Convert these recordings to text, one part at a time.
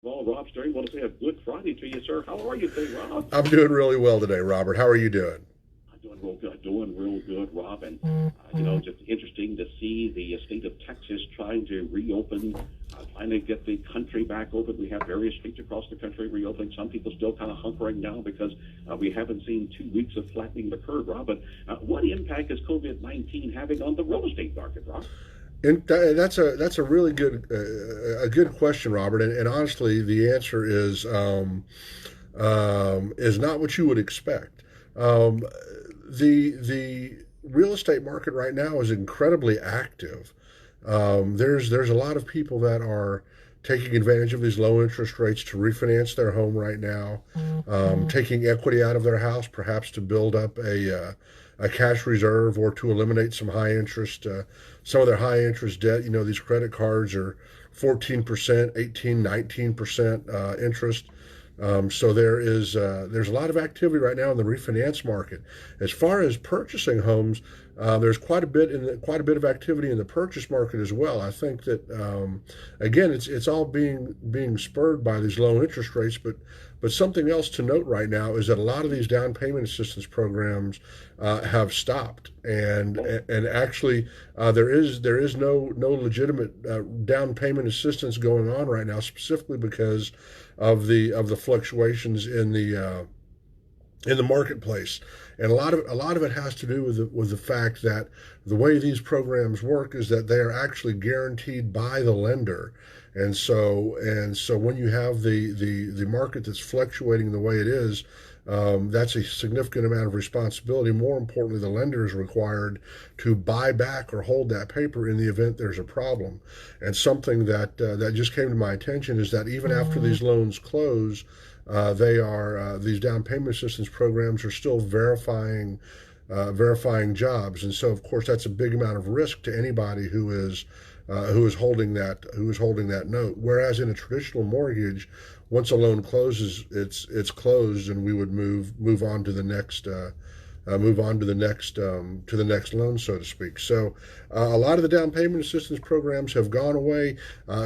Well, Rob Stern, want to say a good Friday to you, sir. How are you today, Rob? I'm doing really well today, Robert. How are you doing? I'm doing real good. Doing real good, Rob. And, just interesting to see the state of Texas trying to reopen, trying to get the country back open. We have various states across the country reopening. Some people still kind of hunkering down because we haven't seen 2 weeks of flattening the curve, Rob. But what impact is COVID-19 having on the real estate market, Rob? That's a really good a good question, Robert. And honestly, the answer is not what you would expect. Um, the real estate market right now is incredibly active. There's a lot of people that are taking advantage of these low interest rates to refinance their home right now, taking equity out of their house, perhaps to build up a cash reserve or to eliminate some of their high interest debt. You know, these credit cards are 14%, 18, 19% interest. So there's a lot of activity right now in the refinance market. As far as purchasing homes, there's quite a bit of activity in the purchase market as well. I think that again, it's all being spurred by these low interest rates, but something else to note right now is that a lot of these down payment assistance programs have stopped, and actually there is no legitimate down payment assistance going on right now, specifically because of the fluctuations in the marketplace. And a lot of it has to do with the fact that the way these programs work is that they are actually guaranteed by the lender. And so when you have the market that's fluctuating the way it is, that's a significant amount of responsibility. More importantly, the lender is required to buy back or hold that paper in the event there's a problem. And something that just came to my attention is that even after these loans close, these down payment assistance programs are still verifying jobs, and so of course that's a big amount of risk to anybody who is holding that note. Whereas in a traditional mortgage, once a loan closes, it's closed, and we would move on to the next. Move on to the next loan, so to speak. So, a lot of the down payment assistance programs have gone away.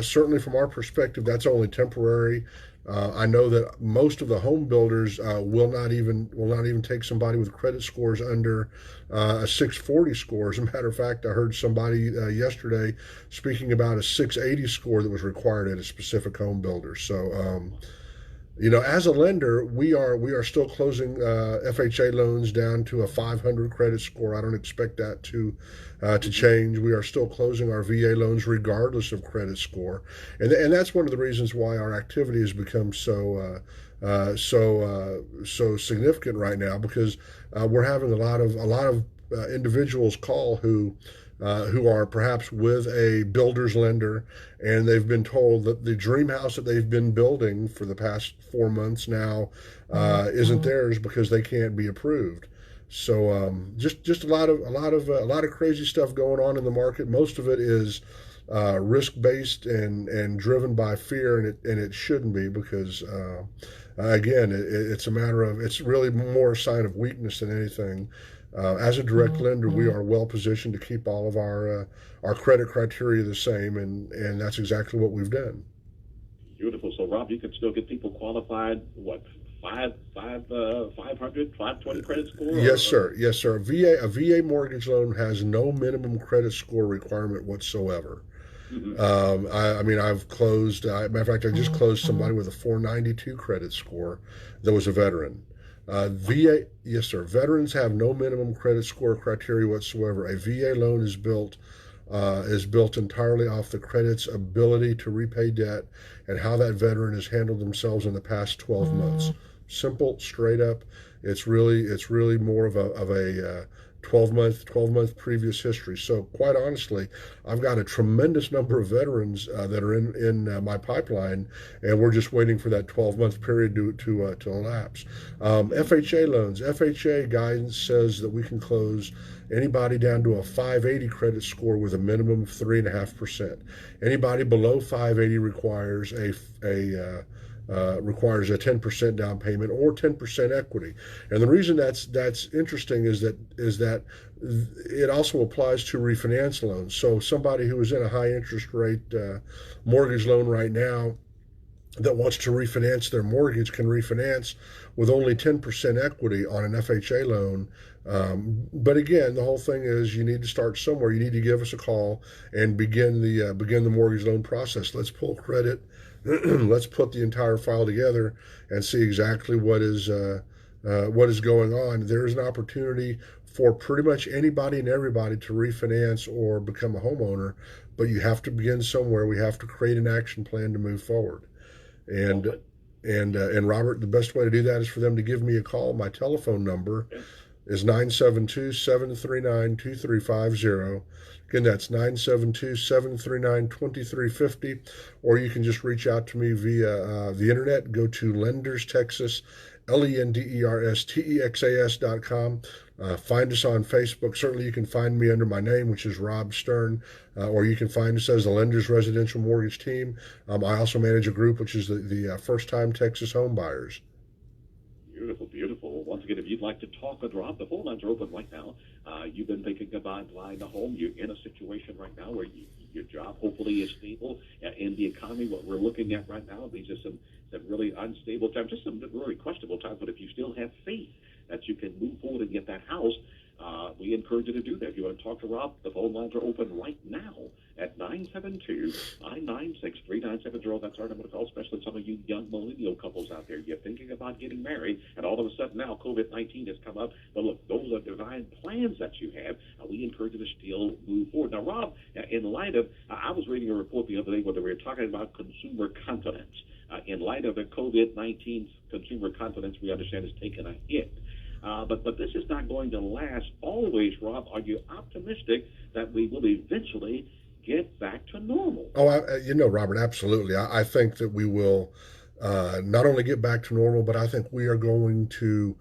Certainly, from our perspective, that's only temporary. I know that most of the home builders will not even take somebody with credit scores under a 640 score. As a matter of fact, I heard somebody yesterday speaking about a 680 score that was required at a specific home builder. So, as a lender, we are still closing FHA loans down to a 500 credit score. I don't expect that to change. We are still closing our VA loans regardless of credit score, and that's one of the reasons why our activity has become so significant right now, because we're having a lot of individuals call who are perhaps with a builder's lender, and they've been told that the dream house that they've been building for the past 4 months now isn't theirs because they can't be approved. So just a lot of crazy stuff going on in the market. Most of it is risk based and driven by fear, and it shouldn't be, because again, it's really more a sign of weakness than anything. As a direct lender, we are well positioned to keep all of our credit criteria the same, and that's exactly what we've done. Beautiful. So, Rob, you can still get people qualified, what, 500, 520 credit score? Yes, sir. Yes, sir. A VA mortgage loan has no minimum credit score requirement whatsoever. Mm-hmm. I mean, I've closed. Matter of fact, I just closed somebody with a 492 credit score that was a veteran. VA, yes, sir. Veterans have no minimum credit score criteria whatsoever. A VA loan is built entirely off the credit's ability to repay debt and how that veteran has handled themselves in the past 12 months. Simple, straight up. It's really more of a 12-month previous history. So quite honestly, I've got a tremendous number of veterans that are in my pipeline, and we're just waiting for that 12-month period to elapse. FHA loans. FHA guidance says that we can close anybody down to a 580 credit score with a minimum of 3.5%. Anybody below 580 requires a 10% down payment or 10% equity. And the reason that's interesting is that it also applies to refinance loans. So somebody who is in a high interest rate mortgage loan right now, that wants to refinance their mortgage can refinance with only 10% equity on an FHA loan. But again, the whole thing is you need to start somewhere. You need to give us a call and begin the mortgage loan process. Let's pull credit. Let's put the entire file together and see exactly what is going on. There is an opportunity for pretty much anybody and everybody to refinance or become a homeowner, but you have to begin somewhere. We have to create an action plan to move forward. Well, And and Robert, the best way to do that is for them to give me a call. My telephone number yeah. is 972-739-2350. Again, that's 972-739-2350. Or you can just reach out to me via the internet. Go to Lenders Texas, LendersTexas.com. Find us on Facebook. Certainly, you can find me under my name, which is Rob Stern, or you can find us as the Lenders Residential Mortgage Team. I also manage a group, which is the First Time Texas Home Buyers. Beautiful, beautiful. Once again, if you'd like to talk with Rob, the phone lines are open right now. You've been thinking about buying a home. You're in a situation right now where your job hopefully is stable. In the economy, what we're looking at right now, these are some really unstable times, just some really questionable times. But if you still have faith that you can move forward and get that house, we encourage you to do that. If you want to talk to Rob, the phone lines are open right now at 972-996-3970. That's our number to call, especially some of you young millennial couples out there. You're thinking about getting married, and all of a sudden now COVID-19 has come up. But look, those are divine plans that you have. We encourage you to still move forward. Now, Rob, in light of, I was reading a report the other day where they were talking about consumer confidence. In light of the COVID-19, consumer confidence, we understand, has taken a hit. But this is not going to last always, Rob. Are you optimistic that we will eventually get back to normal? Oh, Robert, absolutely. I think that we will not only get back to normal, but I think we are going to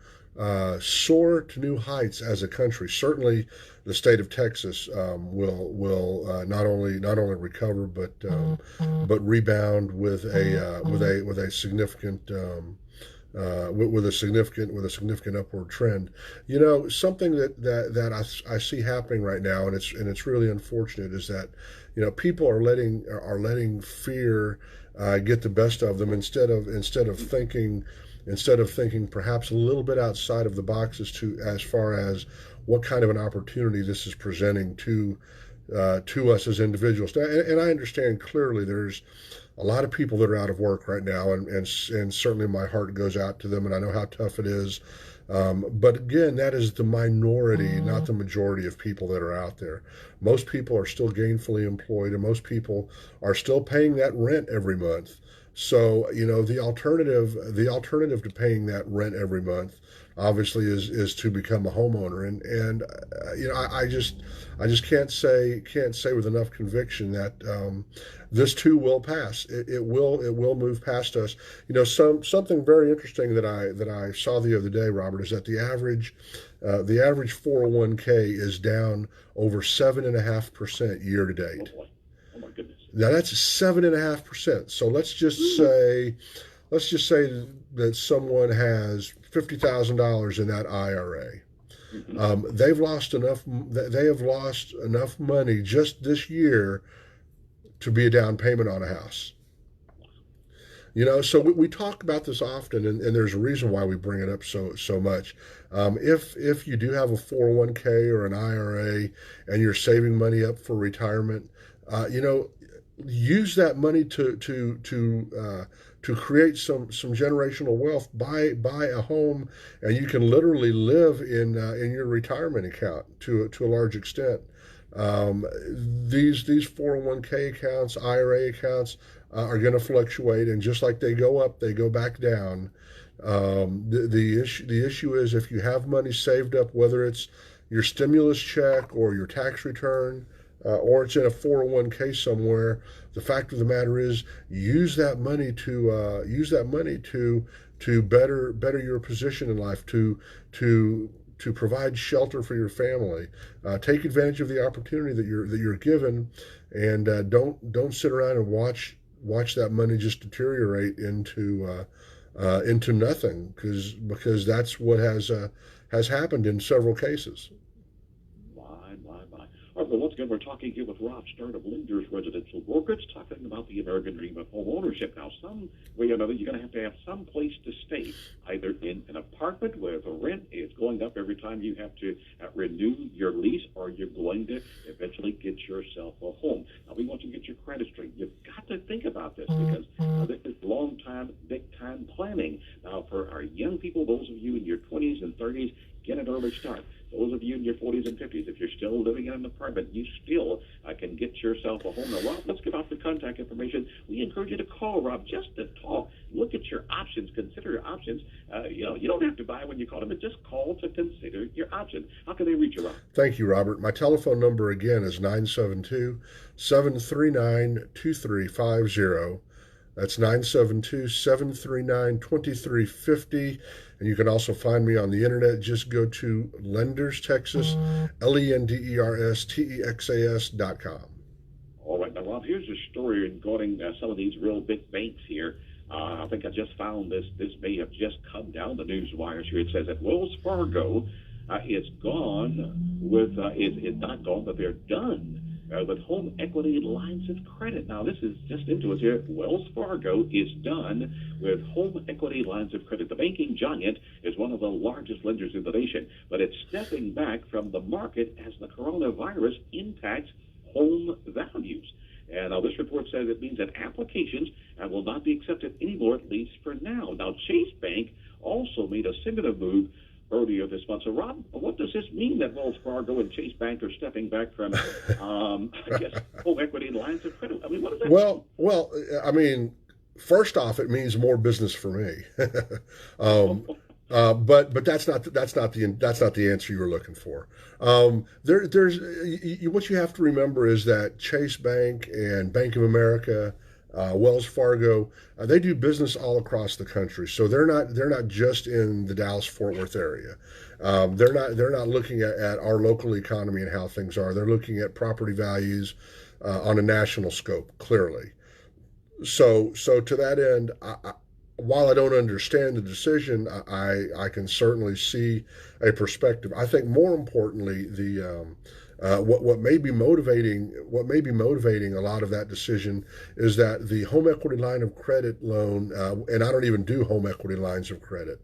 soar to new heights as a country. Certainly, the state of Texas will not only recover, but rebound with a significant. With a significant upward trend. Something that I see happening right now, and it's really unfortunate, is that people are letting fear get the best of them instead of thinking perhaps a little bit outside of the box as far as what kind of an opportunity this is presenting to us as individuals. And I understand clearly there's a lot of people that are out of work right now, and certainly my heart goes out to them, and I know how tough it is. But again, that is the minority, not the majority of people that are out there. Most people are still gainfully employed, and most people are still paying that rent every month. So the alternative to paying that rent every month obviously is to become a homeowner, and I just can't say with enough conviction that this too will pass. It will move past us. Something very interesting that I saw the other day, Robert, is that the average 401k is down over 7.5% year to date. Oh boy. Oh my goodness. Now that's 7.5%. So let's just say that someone has $50,000 in that IRA. They have lost enough money just this year to be a down payment on a house. So we talk about this often, and there's a reason why we bring it up so much. If you do have a 401k or an IRA and you're saving money up for retirement, use that money to create some generational wealth. Buy a home, and you can literally live in your retirement account to a large extent. These 401k accounts, IRA accounts are going to fluctuate, and just like they go up, they go back down. The issue is if you have money saved up, whether it's your stimulus check or your tax return, or it's in a 401k somewhere. The fact of the matter is, use that money to better your position in life, to provide shelter for your family. Take advantage of the opportunity that you're given, and don't sit around and watch that money just deteriorate into nothing, because that's what has happened in several cases. All Well, once again, we're talking here with Rob Stern of Lenders Residential Brokerage, talking about the American dream of home ownership. Now, some way or another, you're going to have some place to stay, either in an apartment where the rent is going up every time you have to renew your lease, or you're going to eventually get yourself a home. Now, we want you to get your credit straight. You've got to think about this, because this is long-time, big-time planning. Now, for our young people, those of you in your 20s and 30s, get an early start. Those of you in your 40s and 50s, if you're still living in an apartment, you still can get yourself a home. Now, Rob, let's give out the contact information. We encourage you to call Rob just to talk. Look at your options. Consider your options. You don't have to buy when you call them, but just call to consider your options. How can they reach you, Rob? Thank you, Robert. My telephone number again is 972-739-2350. That's 972-739-2350. And you can also find me on the internet. Just go to Lenders Texas, LendersTexas.com. All right. Now, Rob, here's a story regarding some of these real big banks here. I think I just found this. This may have just come down the news wires here. It says that Wells Fargo is gone with, is not gone, but they're done with home equity lines of credit. Now, this is just into it here. Wells Fargo is done with home equity lines of credit. The banking giant is one of the largest lenders in the nation, but it's stepping back from the market as the coronavirus impacts home values. And now this report says it means that applications will not be accepted anymore, at least for now. Now, Chase Bank also made a similar move earlier this month. So, Rob, what does this mean that Wells Fargo and Chase Bank are stepping back from, I guess, home equity lines of credit? I mean, what does that mean? Well, I mean, first off, it means more business for me. But that's not the answer you were looking for. What you have to remember is that Chase Bank and Bank of America, Wells Fargo, they do business all across the country. So they're not just in the Dallas-Fort Worth area. They're not looking at our local economy and how things are. They're looking at property values on a national scope, clearly. So to that end, while I don't understand the decision, I can certainly see a perspective. I think more importantly, what may be motivating a lot of that decision is that the home equity line of credit loan, and I don't even do home equity lines of credit.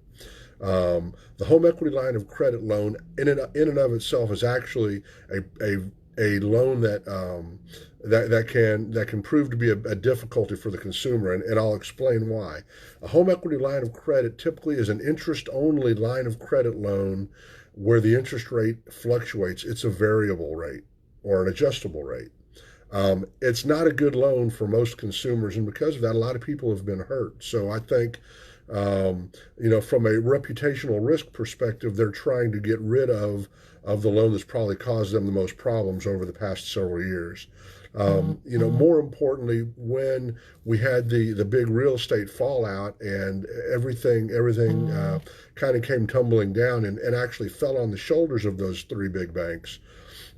The home equity line of credit loan in and of itself is actually a loan that can prove to be a difficulty for the consumer, and I'll explain why. A home equity line of credit typically is an interest-only line of credit loan where the interest rate fluctuates. It's a variable rate or an adjustable rate. It's not a good loan for most consumers, and because of that, a lot of people have been hurt. So I think, from a reputational risk perspective, they're trying to get rid of the loan that's probably caused them the most problems over the past several years. More importantly, when we had the big real estate fallout and everything kind of came tumbling down and actually fell on the shoulders of those three big banks.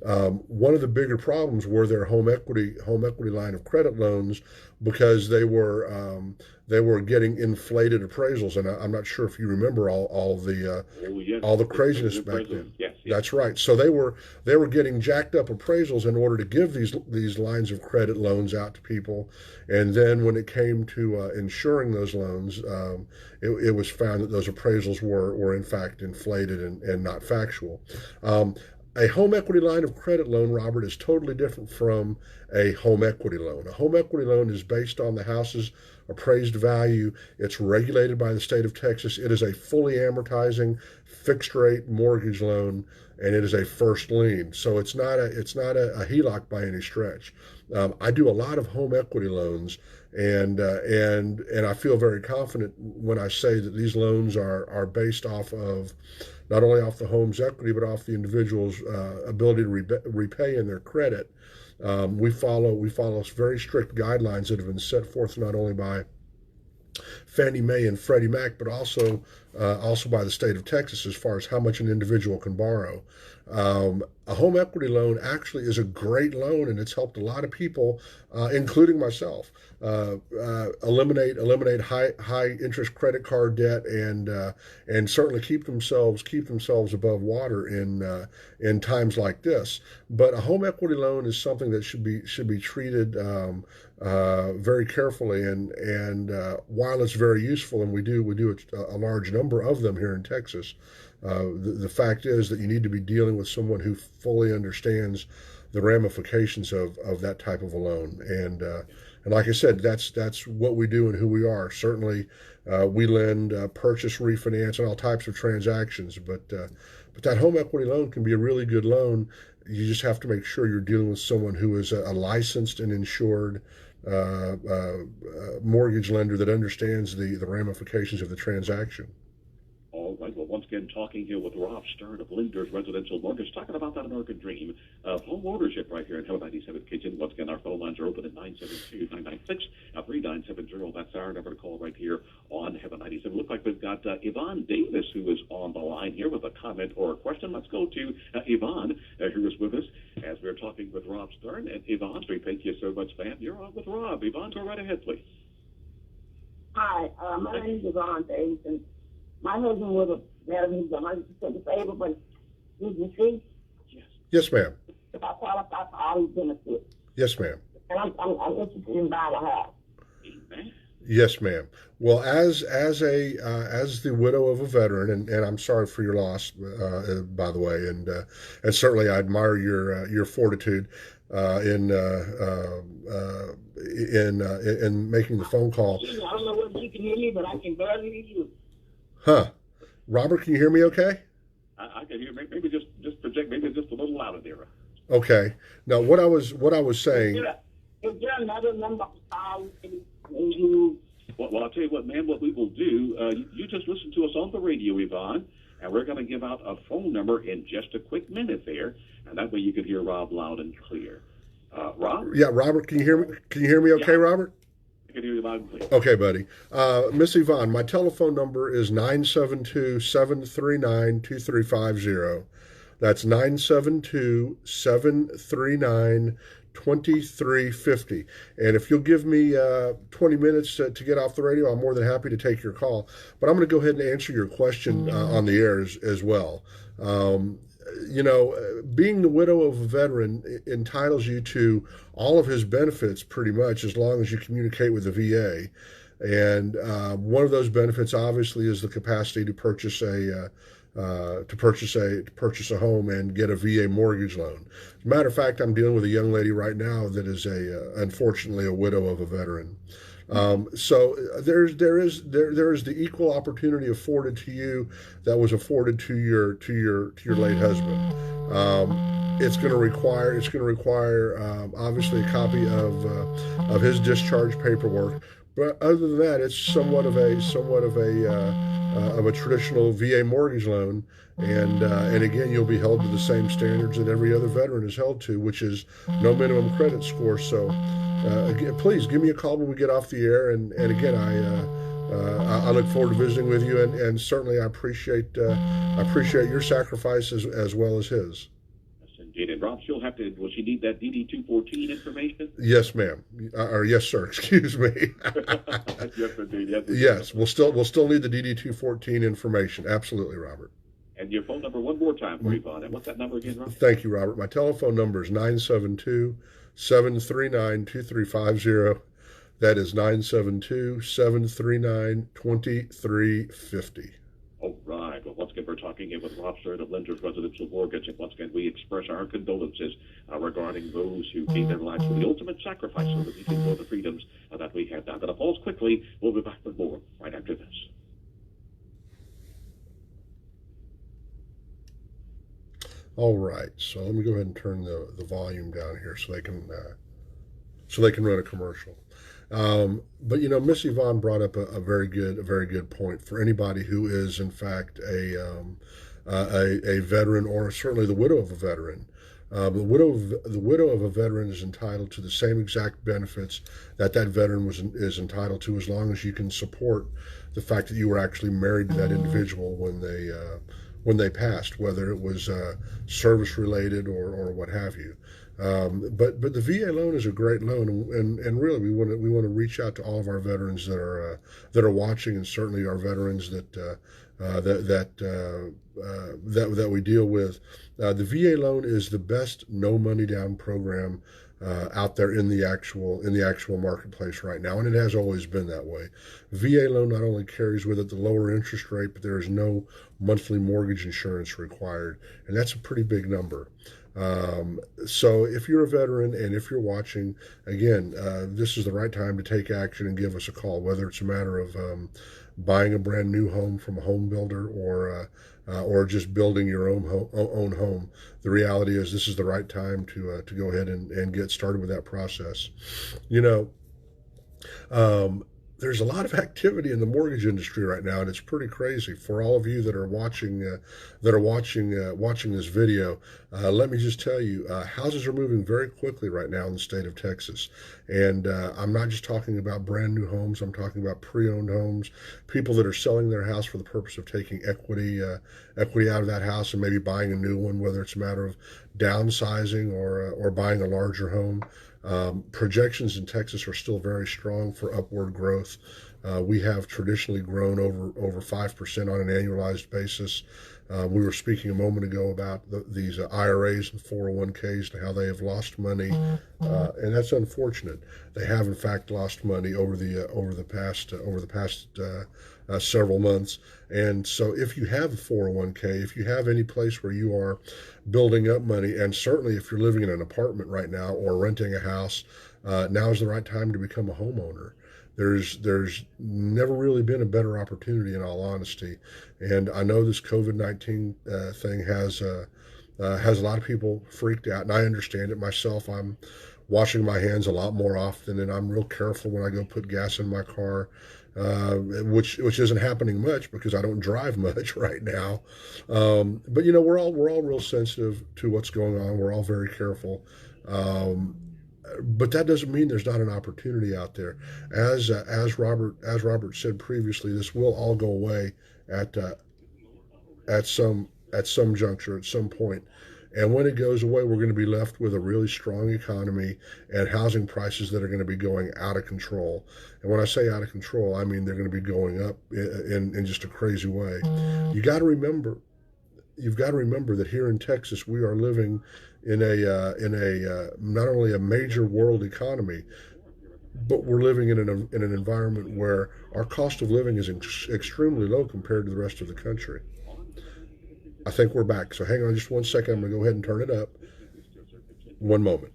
One of the bigger problems were their home equity line of credit loans, because they were getting inflated appraisals, and I'm not sure if you remember all the craziness back then. Yes. That's right. So they were getting jacked up appraisals in order to give these lines of credit loans out to people, and then when it came to insuring those loans, it was found that those appraisals were in fact inflated and not factual. A home equity line of credit loan, Robert, is totally different from a home equity loan. A home equity loan is based on the house's appraised value. It's regulated by the state of Texas. It is a fully amortizing fixed rate mortgage loan, and it is a first lien. So it's not a HELOC by any stretch. I do a lot of home equity loans, and I feel very confident when I say that these loans are based off of not only off the home's equity, but off the individual's ability to repay in their credit. We follow very strict guidelines that have been set forth not only by Fannie Mae and Freddie Mac, but also by the state of Texas as far as how much an individual can borrow. A home equity loan actually is a great loan, and it's helped a lot of people, including myself, eliminate high interest credit card debt and certainly keep themselves above water in times like this. But a home equity loan is something that should be treated very carefully, and while it's very useful, and we do a large number of them here in Texas, the fact is that you need to be dealing with someone who fully understands the ramifications of that type of a loan. And like I said, that's what we do and who we are. Certainly, we lend, purchase, refinance, and all types of transactions. But that home equity loan can be a really good loan. You just have to make sure you're dealing with someone who is a licensed and insured mortgage lender that understands the ramifications of the transaction. All right. Well, once again, talking here with Rob Stern of Linders Residential Mortgage, talking about that American dream of home ownership right here in Heaven 97 Kitchen. Once again, our phone lines are open at 972-996-3970. That's our number to call right here on Heaven 97. Looks like we've got Yvonne Davis, who is on the line here with a comment or a question. Let's go to Yvonne, who is with us as we're talking with Rob Stern. And Yvonne, we thank you so much, ma'am. You're on with Rob. Yvonne, go right ahead, please. Hi, my name is Yvonne Davis, and my husband was he's 100% disabled, but he's deceased. Yes, ma'am. If I qualify for all his benefits. Yes, ma'am. And I'm interested in buying a house. Amen. Yes, ma'am. Well, as the widow of a veteran, and I'm sorry for your loss, by the way, and certainly I admire your fortitude in making the phone call. I don't know whether you can hear me, but I can barely hear you. Huh. Robert, can you hear me okay? I can hear. Maybe just project. Maybe just a little louder there. Okay. Now, what I was saying. Is there another number you? Well, I'll tell you what, ma'am. What we will do, you just listen to us on the radio, Yvonne, and we're going to give out a phone number in just a quick minute there, and that way you can hear Rob loud and clear. Rob? Yeah, Robert, can you hear me? Can you hear me okay, Robert? I can hear you loud and clear. Okay, buddy. Miss Yvonne, my telephone number is 972-739-2350. That's 972-739-2350. And if you'll give me 20 minutes to get off the radio, I'm more than happy to take your call. But I'm going to go ahead and answer your question on the air as well. Being the widow of a veteran entitles you to all of his benefits pretty much as long as you communicate with the VA. And one of those benefits obviously is the capacity to purchase a home and get a VA mortgage loan. As a matter of fact, I'm dealing with a young lady right now that is unfortunately a widow of a veteran. So there is the equal opportunity afforded to you that was afforded to your late husband. It's going to require obviously a copy of his discharge paperwork. But other than that, it's somewhat of a traditional VA mortgage loan, and again, you'll be held to the same standards that every other veteran is held to, which is no minimum credit score. So, again, please give me a call when we get off the air, and again, I look forward to visiting with you, and certainly I appreciate your sacrifices as well as his. Indeed. And Rob, will she need that DD-214 information? Yes, ma'am. Or yes, sir. Excuse me. Yes, indeed. Yes, we'll still need the DD-214 information. Absolutely, Robert. And your phone number one more time for Yvonne. And what's that number again, Rob? Thank you, Robert. My telephone number is 972-739-2350. That is 972-739-2350. All right. Well, once again, we're talking here with Rob Stern of Linders Residential Mortgage. And once again, we express our condolences regarding those who gave their lives for the ultimate sacrifice so that we can know the freedoms that we have now. Going to pause quickly. We'll be back with more right after this. All right. So let me go ahead and turn the volume down here so they can run a commercial. But Miss Yvonne brought up a very good point for anybody who is in fact a veteran, or certainly the widow of a veteran. The widow of a veteran is entitled to the same exact benefits that that veteran is entitled to, as long as you can support the fact that you were actually married to that individual when they passed, whether it was service related or what have you. But the VA loan is a great loan, and really we want to reach out to all of our veterans that are watching, and certainly our veterans that we deal with. The VA loan is the best no money down program out there in the actual marketplace right now, and it has always been that way. VA loan not only carries with it the lower interest rate, but there is no monthly mortgage insurance required, and that's a pretty big number. So if you're a veteran and if you're watching, again, this is the right time to take action and give us a call, whether it's a matter of buying a brand new home from a home builder or just building your own home. The reality is this is the right time to go ahead and get started with that process. You know, there's a lot of activity in the mortgage industry right now, and it's pretty crazy. For all of you that are watching this video, let me just tell you, houses are moving very quickly right now in the state of Texas. And I'm not just talking about brand new homes. I'm talking about pre-owned homes, people that are selling their house for the purpose of taking equity out of that house and maybe buying a new one, whether it's a matter of downsizing or buying a larger home. Projections in Texas are still very strong for upward growth. We have traditionally grown over 5% on an annualized basis. We were speaking a moment ago about these IRAs and 401ks and how they have lost money, and that's unfortunate. They have in fact lost money over the past several months. And so if you have a 401k, if you have any place where you are building up money, and certainly if you're living in an apartment right now or renting a house, now is the right time to become a homeowner. There's never really been a better opportunity, in all honesty. And I know this COVID-19 thing has a lot of people freaked out, and I understand it myself. I'm washing my hands a lot more often, and I'm real careful when I go put gas in my car, which isn't happening much because I don't drive much right now. But you know, we're all real sensitive to what's going on. We're all very careful. But that doesn't mean there's not an opportunity out there. As Robert said previously, this will all go away at some juncture, at some point. And when it goes away, we're going to be left with a really strong economy and housing prices that are going to be going out of control. And when I say out of control, I mean they're going to be going up in just a crazy way. You've got to remember that here in Texas, we are living in a not only a major world economy, but we're living in an environment where our cost of living is extremely low compared to the rest of the country. I think we're back. So hang on just 1 second. I'm going to go ahead and turn it up. One moment.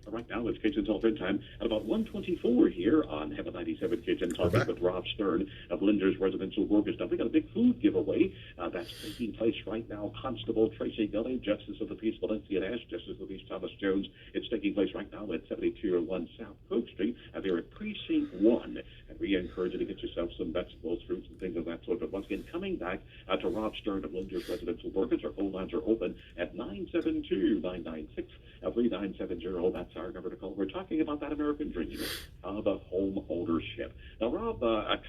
Right now, it's Kitchen Talk time at about 1:24 here on Heaven 97 Kitchen, talking with Rob Stern of Linder's Residential Mortgage. Now, we got a big food giveaway that's taking place right now. Constable Tracy Gully, Justice of the Peace Valencia Nash, Justice of the Peace Thomas Jones. It's taking place right now at 7201 South Coke Street. They're at Precinct 1. And we encourage you to get yourself some vegetables, fruits, and things of that sort. But once again, coming back to Rob Stern of Linder's Residential Mortgage, our phone lines are open at 972-996-3970. That's our number to call. We're talking about that American dream of home ownership. Now, Rob,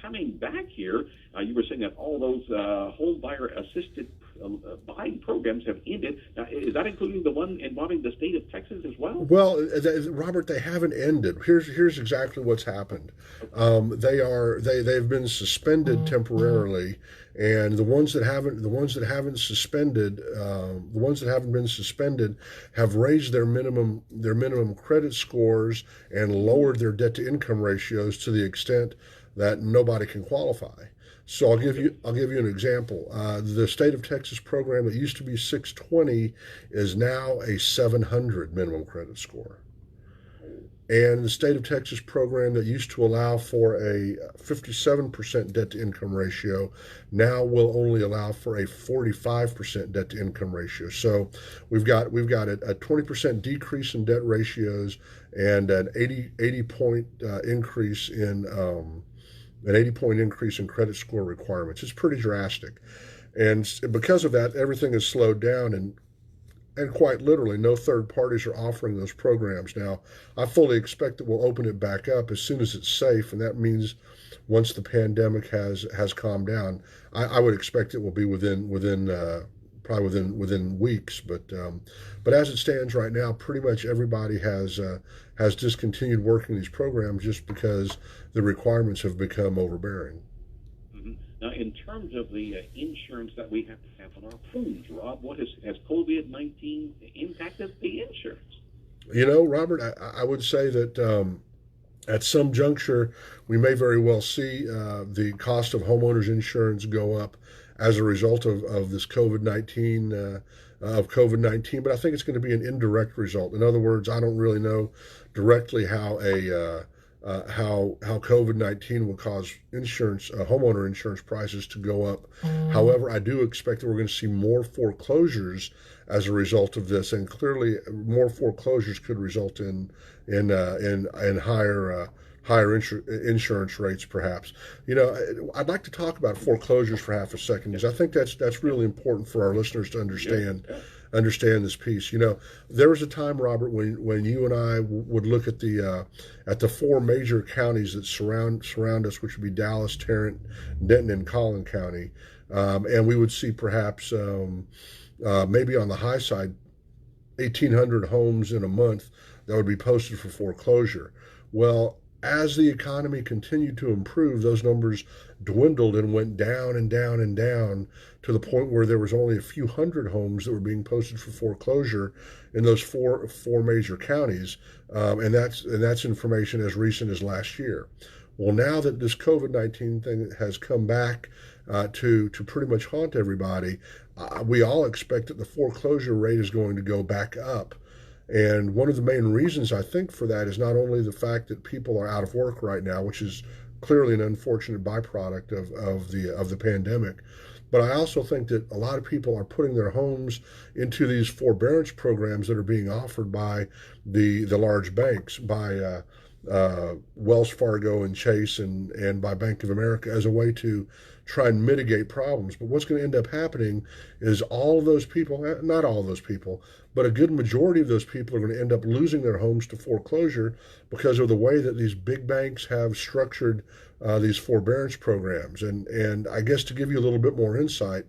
coming back here, you were saying that all those home buyer assisted buying programs have ended. Now, is that including the one involving the state of Texas as well? Well, Robert, they haven't ended. Here's exactly what's happened. They've been suspended temporarily, and the ones that haven't been suspended have raised their minimum credit scores and lowered their debt to income ratios to the extent that nobody can qualify. So I'll give you an example. The state of Texas program that used to be 620 is now a 700 minimum credit score. And the state of Texas program that used to allow for a 57% debt to income ratio now will only allow for a 45% debt to income ratio. So we've got a 20% decrease in debt ratios and an 80 point increase in credit score requirements. It's pretty drastic. And because of that, everything is slowed down. And And quite literally, no third parties are offering those programs. Now, I fully expect that we'll open it back up as soon as it's safe, and that means once the pandemic has calmed down. I would expect it will be probably within weeks. But as it stands right now, pretty much everybody has discontinued working these programs just because the requirements have become overbearing. Mm-hmm. Now, in terms of the insurance that we have to have on our homes, Rob, has COVID-19 impacted the insurance? You know, Robert, I would say that at some juncture, we may very well see the cost of homeowners insurance go up as a result of this COVID-19. But I think it's going to be an indirect result. In other words, I don't really know directly how COVID-19 will cause homeowner insurance prices to go up. However, I do expect that we're going to see more foreclosures as a result of this, and clearly more foreclosures could result in higher insurance rates, perhaps. You know, I'd like to talk about foreclosures for half a second, because I think that's really important for our listeners to understand this piece. You know, there was a time, Robert, when you and I would look at the four major counties that surround us, which would be Dallas, Tarrant, Denton, and Collin County, and we would see perhaps maybe on the high side 1,800 homes in a month that would be posted for foreclosure. Well, as the economy continued to improve, those numbers dwindled and went down and down and down to the point where there was only a few hundred homes that were being posted for foreclosure in those four major counties, and that's information as recent as last year. Well, now that this COVID-19 thing has come back to pretty much haunt everybody, we all expect that the foreclosure rate is going to go back up. And one of the main reasons I think for that is not only the fact that people are out of work right now, which is clearly an unfortunate byproduct of the pandemic, but I also think that a lot of people are putting their homes into these forbearance programs that are being offered by the large banks, by Wells Fargo and Chase and by Bank of America, as a way to try and mitigate problems. But what's going to end up happening is all of those people, not all of those people, but a good majority of those people are going to end up losing their homes to foreclosure because of the way that these big banks have structured these forbearance programs. And I guess to give you a little bit more insight,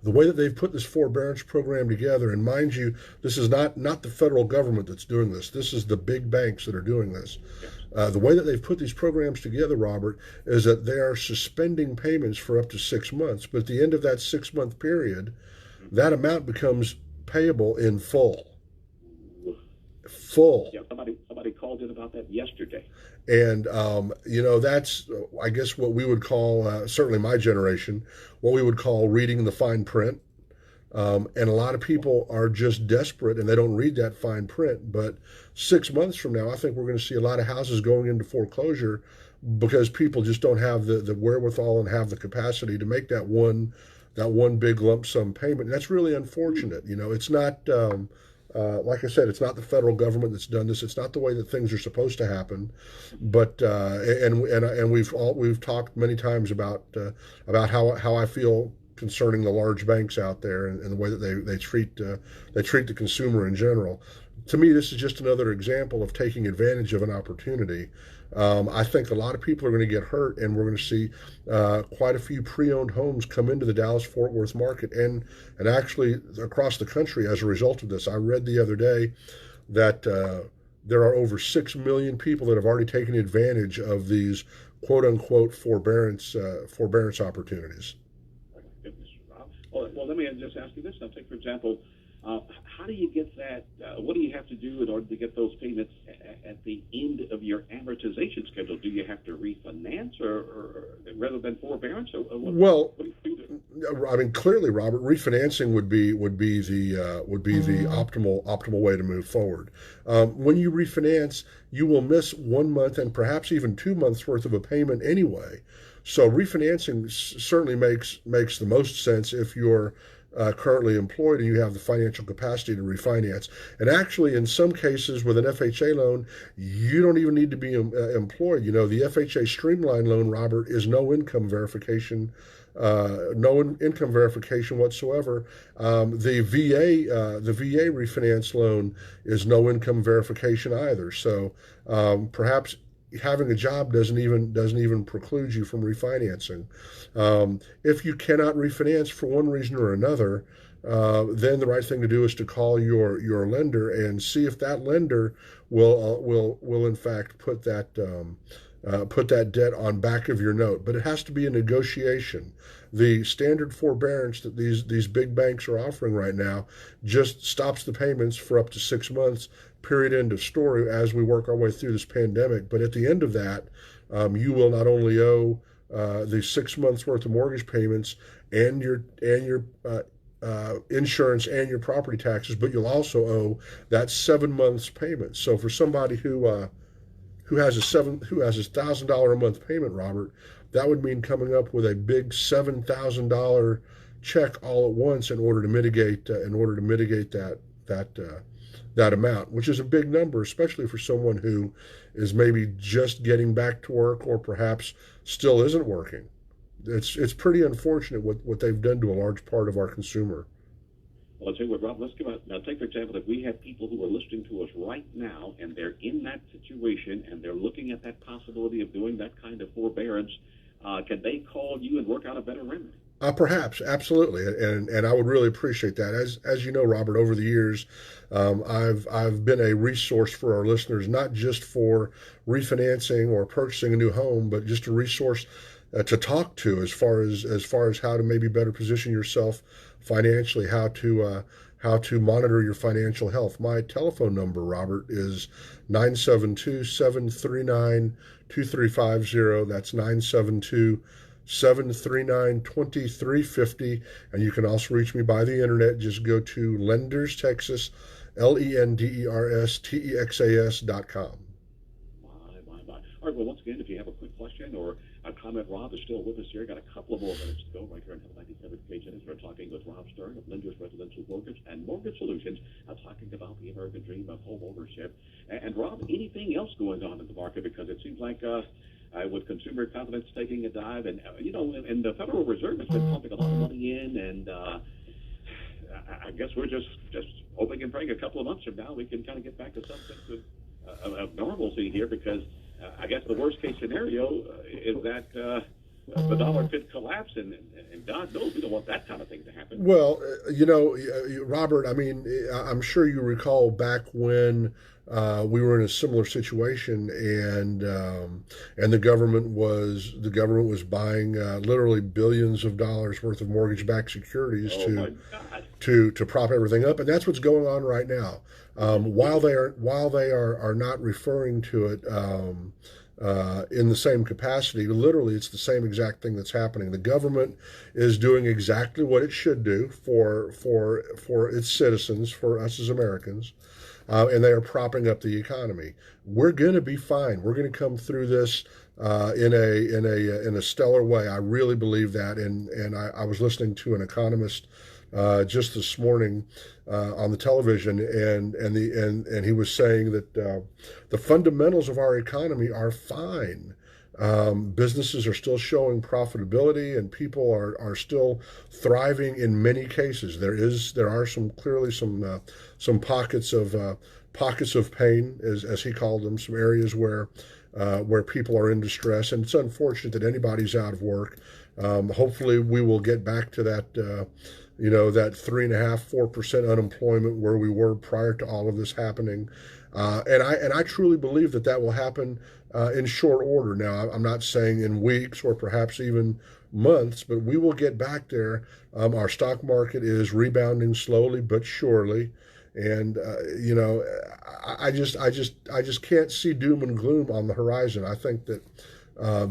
the way that they've put this forbearance program together, and mind you, this is not the federal government that's doing this. This is the big banks that are doing this. The way that they've put these programs together, Robert, is that they are suspending payments for up to 6 months. But at the end of that 6-month period, that amount becomes payable in full. Yeah, somebody called in about that yesterday. And, you know, that's, I guess, what we would call, certainly my generation, what we would call reading the fine print. And a lot of people are just desperate and they don't read that fine print. But 6 months from now, I think we're going to see a lot of houses going into foreclosure because people just don't have the wherewithal and have the capacity to make that one big lump sum payment. And that's really unfortunate. You know, it's not, like I said, it's not the federal government that's done this. It's not the way that things are supposed to happen. But and we've talked many times about how I feel concerning the large banks out there and the way that they treat the consumer in general. To me, this is just another example of taking advantage of an opportunity. I think a lot of people are going to get hurt, and we're going to see quite a few pre-owned homes come into the Dallas-Fort Worth market and actually across the country as a result of this. I read the other day that there are over 6 million people that have already taken advantage of these quote-unquote forbearance opportunities. Goodness, Rob. Well, let me just ask you this. Now, take, for example, how do you get that? What do you have to do in order to get those payments at the end of your amortization schedule? Do you have to refinance, or rather than forbearance? Or what do you do? I mean, clearly, Robert, refinancing would be the optimal way to move forward. When you refinance, you will miss 1 month and perhaps even 2 months worth of a payment anyway. So refinancing certainly makes the most sense if you're currently employed and you have the financial capacity to refinance. And actually, in some cases with an FHA loan, you don't even need to be employed. You know, the FHA Streamline loan, Robert, is no income verification. No income verification whatsoever. The VA refinance loan is no income verification either. So perhaps having a job doesn't even preclude you from refinancing. If you cannot refinance for one reason or another, then the right thing to do is to call your lender and see if that lender will in fact put that debt on back of your note. But it has to be a negotiation. The standard forbearance that these big banks are offering right now just stops the payments for up to 6 months, period, end of story, as we work our way through this pandemic. But at the end of that, you will not only owe the 6 months worth of mortgage payments and your insurance and your property taxes, but you'll also owe that 7 months payment. So for somebody who has a $1,000 a month payment, Robert, that would mean coming up with a big $7,000 check all at once in order to mitigate that amount, which is a big number, especially for someone who is maybe just getting back to work or perhaps still isn't working. It's pretty unfortunate what they've done to a large part of our consumer. Well, I'll tell you what, Rob, let's now take, for example, if we have people who are listening to us right now and they're in that situation and they're looking at that possibility of doing that kind of forbearance, can they call you and work out a better remedy? Perhaps, absolutely, and I would really appreciate that. As you know, Robert, over the years, I've been a resource for our listeners, not just for refinancing or purchasing a new home, but just a resource to talk to as far as how to maybe better position yourself financially, how to monitor your financial health. My telephone number, Robert, is 972-739-2350. That's 972-739-2350. And you can also reach me by the internet. Just go to Lenders Texas, LendersTexas.com. All right, well, once again, if you have a quick question or a comment, Rob is still with us here. Got a couple of more minutes to go right here on Hell 97 KJNS. We're talking with Rob Stern of Lenders Residential Mortgage and Mortgage Solutions, talking about the American dream of home ownership. And Rob, anything else going on in the market? Because it seems like with consumer confidence taking a dive, and and the Federal Reserve has been pumping a lot of money in, and I guess we're just hoping and praying a couple of months from now we can kind of get back to some sense of normalcy here, because I guess the worst case scenario is that the dollar could collapse, and God knows we don't want that kind of thing to happen. Well, Robert, I mean, I'm sure you recall back when we were in a similar situation, and the government was buying literally billions of dollars worth of mortgage-backed securities to prop everything up, and that's what's going on right now. While they are not referring to it in the same capacity, literally it's the same exact thing that's happening. The government is doing exactly what it should do for its citizens, for us as Americans, and they are propping up the economy. We're going to be fine. We're going to come through this in a stellar way. I really believe that, and I was listening to an economist just this morning on the television, and he was saying that the fundamentals of our economy are fine. Businesses are still showing profitability, and people are still thriving in many cases. There are some pockets of pain, as he called them, some areas where people are in distress, and it's unfortunate that anybody's out of work. Hopefully, we will get back to that. That 3.5-4% unemployment where we were prior to all of this happening, and I truly believe that will happen in short order. Now, I'm not saying in weeks or perhaps even months, but we will get back there. Our stock market is rebounding slowly but surely, and I just can't see doom and gloom on the horizon. I think that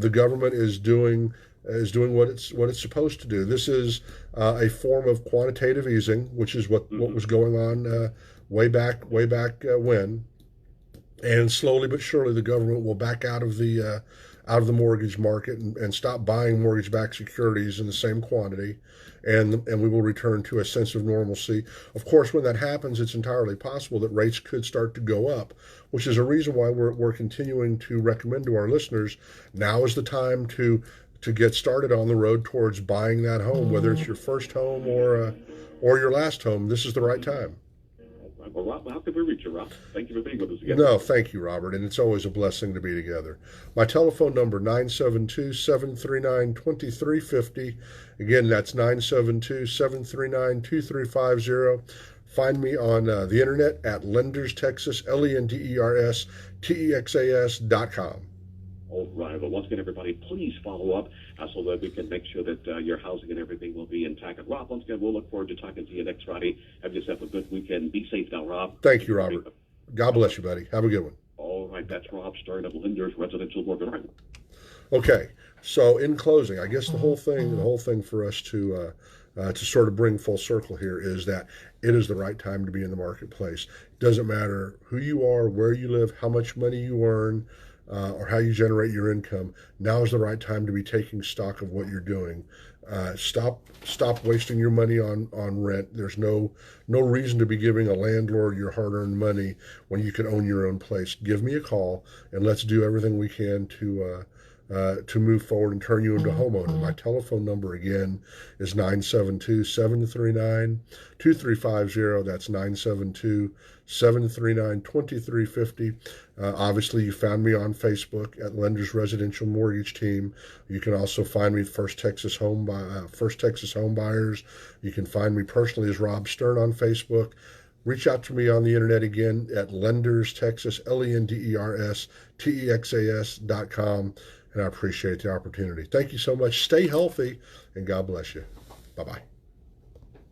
the government is doing what it's supposed to do. This is a form of quantitative easing, which is what was going on way back when, and slowly but surely the government will back out of the out of the mortgage market and stop buying mortgage-backed securities in the same quantity, and we will return to a sense of normalcy. Of course, when that happens, it's entirely possible that rates could start to go up, which is a reason why we're continuing to recommend to our listeners, now is the time to get started on the road towards buying that home, whether it's your first home or your last home. This is the right time. Well, Rob, how can we reach you, Rob? Thank you for being with us again. No, thank you, Robert, and it's always a blessing to be together. My telephone number, 972-739-2350. Again, that's 972-739-2350. Find me on the internet at Lenders Texas, LendersTexas.com. All right. Well, once again, everybody, please follow up so that we can make sure that your housing and everything will be intact. And Rob, once again, we'll look forward to talking to you next Friday. Have yourself a good weekend. Be safe now, Rob. Thank you, Robert. God bless you, buddy. Have a good one. All right. That's Rob Stern of Lenders Residential Mortgage. Okay. So in closing, I guess the whole thing for us to sort of bring full circle here is that it is the right time to be in the marketplace. It doesn't matter who you are, where you live, how much money you earn, or how you generate your income. Now is the right time to be taking stock of what you're doing. Stop wasting your money on rent. There's no reason to be giving a landlord your hard-earned money when you can own your own place. Give me a call and let's do everything we can to move forward and turn you into a homeowner. My telephone number again is 972-739-2350. That's 972-739-2350. Obviously, you found me on Facebook at Lenders Residential Mortgage Team. You can also find me First Texas Home Buyers. You can find me personally as Rob Stern on Facebook. Reach out to me on the internet again at Lenders Texas, LendersTexas.com. And I appreciate the opportunity. Thank you so much. Stay healthy, and God bless you. Bye-bye.